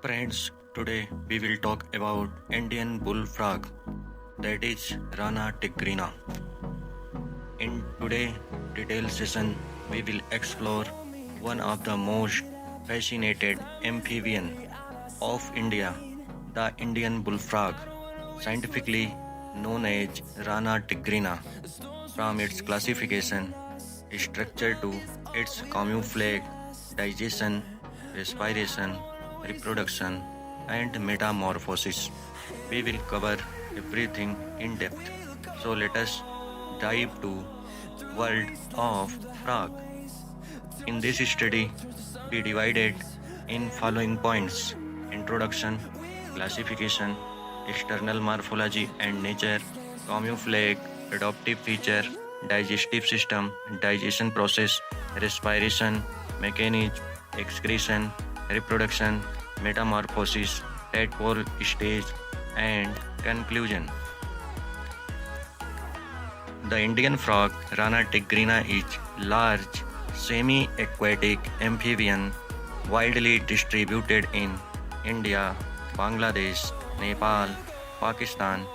Friends, today we will talk about Indian bullfrog, that is Rana tigrina. In today's detailed session, we will explore one of the most fascinated amphibian of India, the Indian bullfrog, scientifically known as Rana tigrina. From its classification, structure to its camouflage, digestion, respiration, reproduction, and metamorphosis. We will cover everything in depth. So let us dive to world of frog. In this study, we divided in following points: introduction, classification, external morphology and nature, camouflage, adaptive feature, digestive system, digestion process, respiration, mechanism, excretion, reproduction, metamorphosis, tadpole stage, and conclusion. The Indian frog Rana tigrina is large, semi-aquatic amphibian widely distributed in India, Bangladesh, Nepal, Pakistan,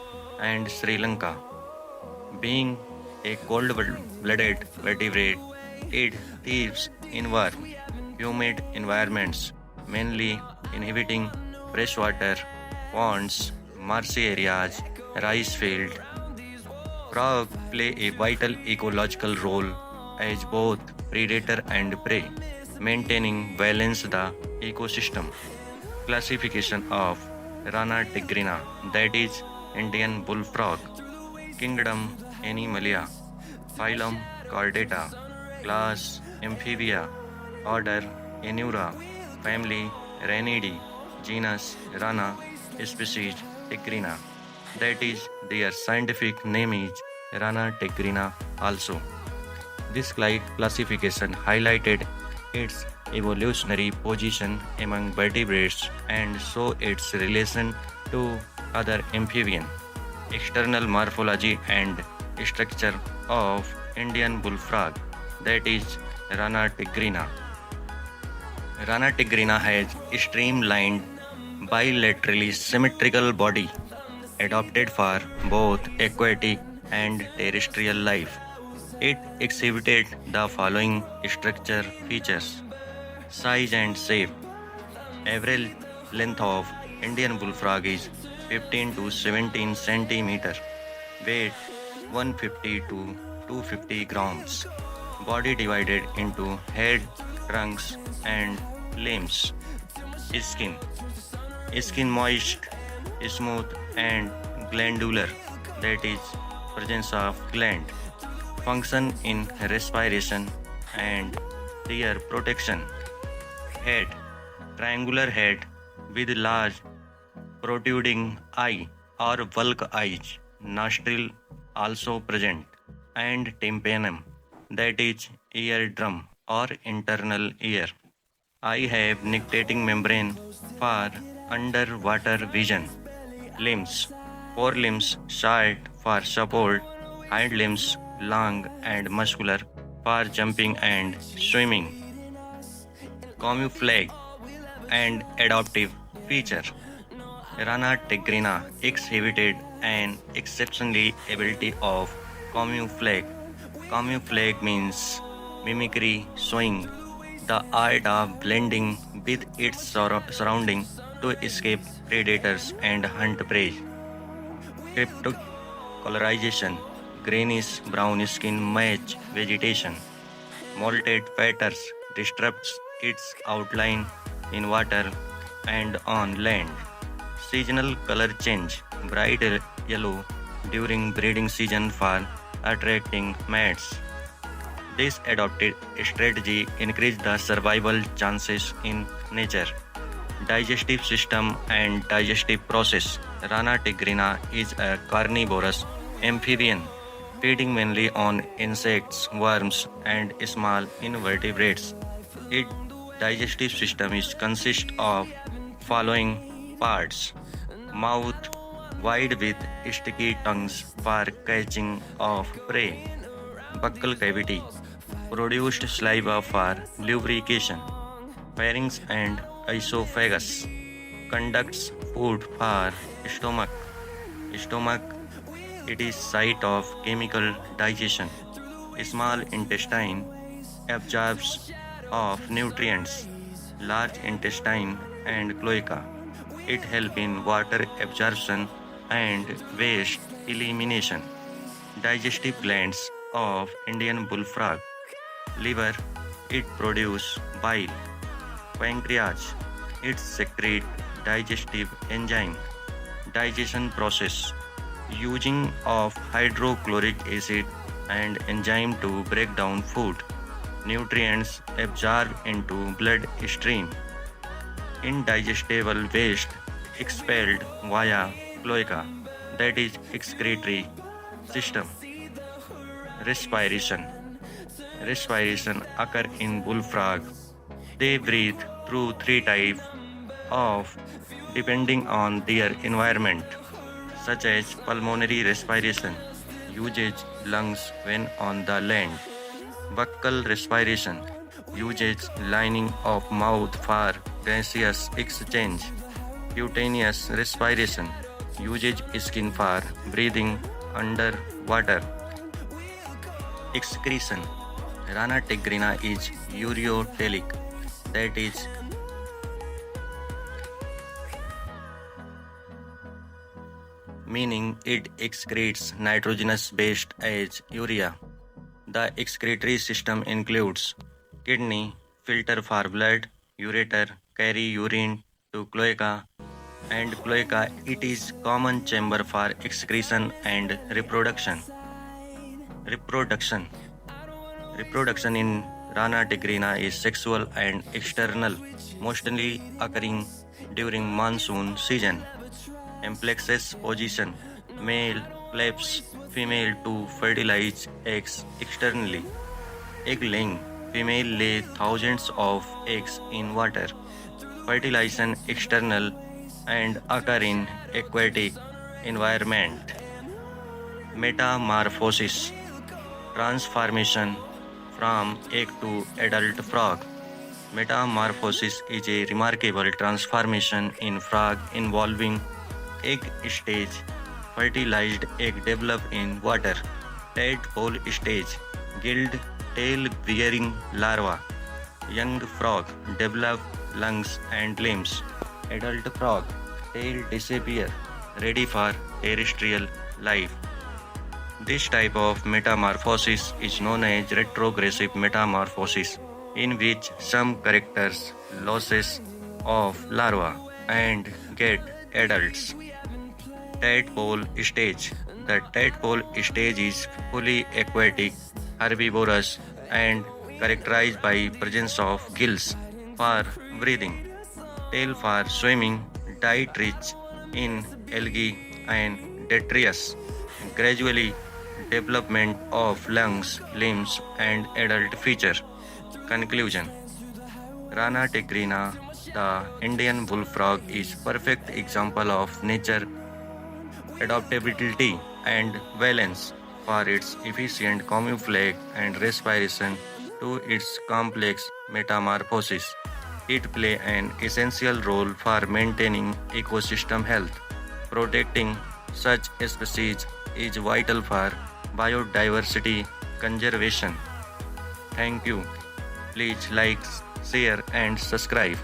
and Sri Lanka. Being a cold-blooded vertebrate, it thrives in warm, humid environments, mainly inhabiting freshwater ponds, marshy areas, rice fields. Frogs play a vital ecological role as both predator and prey, maintaining balance the ecosystem. Classification of Rana tigrina, that is Indian bullfrog. Kingdom Animalia, phylum Chordata, class Amphibia, order Anura, family Ranidae, genus Rana, species Tigrina. That is, their scientific name is Rana tigrina also. This classification highlighted its evolutionary position among vertebrates and show its relation to other amphibians. External morphology and structure of Indian bullfrog, that is Rana tigrina. Rana tigrina has streamlined bilaterally symmetrical body adapted for both aquatic and terrestrial life. It exhibited the following structure features: size and shape. Average length of Indian bullfrog is 15 to 17 centimeter. Weight 150 to 250 grams. Body divided into head, trunks, and limbs. Skin. Skin moist, smooth, and glandular. That is, presence of gland. Function in respiration and ear protection. Head. Triangular head with large protruding eye or bulk eyes. Nostril also present. And tympanum. That is, eardrum or internal ear. I have nictitating membrane for underwater vision. Limbs. Forelimbs short for support, hind limbs long and muscular for jumping and swimming. Camouflage and adaptive feature. Rana tigrina exhibited an exceptionally ability of camouflage. Camouflage means mimicry, showing the art of blending with its surrounding to escape predators and hunt prey. Cryptocolorization, greenish brown skin match vegetation. Molted feathers disrupts its outline in water and on land. Seasonal color change, bright yellow during breeding season for attracting mates. This adopted strategy increased the survival chances in nature. Digestive system and digestive process. Rana tigrina is a carnivorous amphibian, feeding mainly on insects, worms, and small invertebrates. Its digestive system is consist of following parts: mouth wide with sticky tongues for catching of prey, buccal cavity produced saliva for lubrication, pharynx and esophagus. conducts food for stomach. Stomach, it is site of chemical digestion. Small intestine absorbs of nutrients. Large intestine and cloaca. It help in water absorption and waste elimination. Digestive glands of Indian bullfrog. Liver, it produce bile. Pancreas, it secrete digestive enzyme. Digestion process. Using of hydrochloric acid and enzyme to break down food. Nutrients absorbed into blood stream. Indigestible waste expelled via cloaca, that is excretory system. Respiration. Respiration occur in bullfrog. They breathe through three types of depending on their environment, such as pulmonary respiration, uses lungs when on the land. Buccal respiration, uses lining of mouth for gaseous exchange. Cutaneous respiration, uses skin for breathing underwater. Excretion. Rana tigrina is ureotelic, that is meaning it excretes nitrogenous waste as urea. The excretory system includes kidney, filter for blood, ureter, carry urine to cloaca, and cloaca it is common chamber for excretion and reproduction. Reproduction. Reproduction in Rana tigrina is sexual and external, mostly occurring during monsoon season. Amplexus position. Male flaps female to fertilize eggs externally. Egg laying. Female lay thousands of eggs in water. Fertilization external and occur in aquatic environment. Metamorphosis. Transformation from egg to adult frog. Metamorphosis is a remarkable transformation in frog involving egg stage. Fertilized egg develop in water. Tadpole stage. Gill tail bearing larva. Young frog develop lungs and limbs. Adult frog tail disappear, ready for terrestrial life. This type of metamorphosis is known as retrogressive metamorphosis, in which some characters losses of larva and get adults. Tadpole stage. The tadpole stage is fully aquatic, herbivorous, and characterized by presence of gills for breathing, tail for swimming, diet rich in algae and detritus. Gradually, development of lungs, limbs, and adult feature. Conclusion. Rana tigrina, the Indian bullfrog, is perfect example of nature adaptability and balance for its efficient camouflage and respiration to its complex metamorphosis. It plays an essential role for maintaining ecosystem health. Protecting such species is vital for biodiversity conservation. Thank you. Please like, share and subscribe.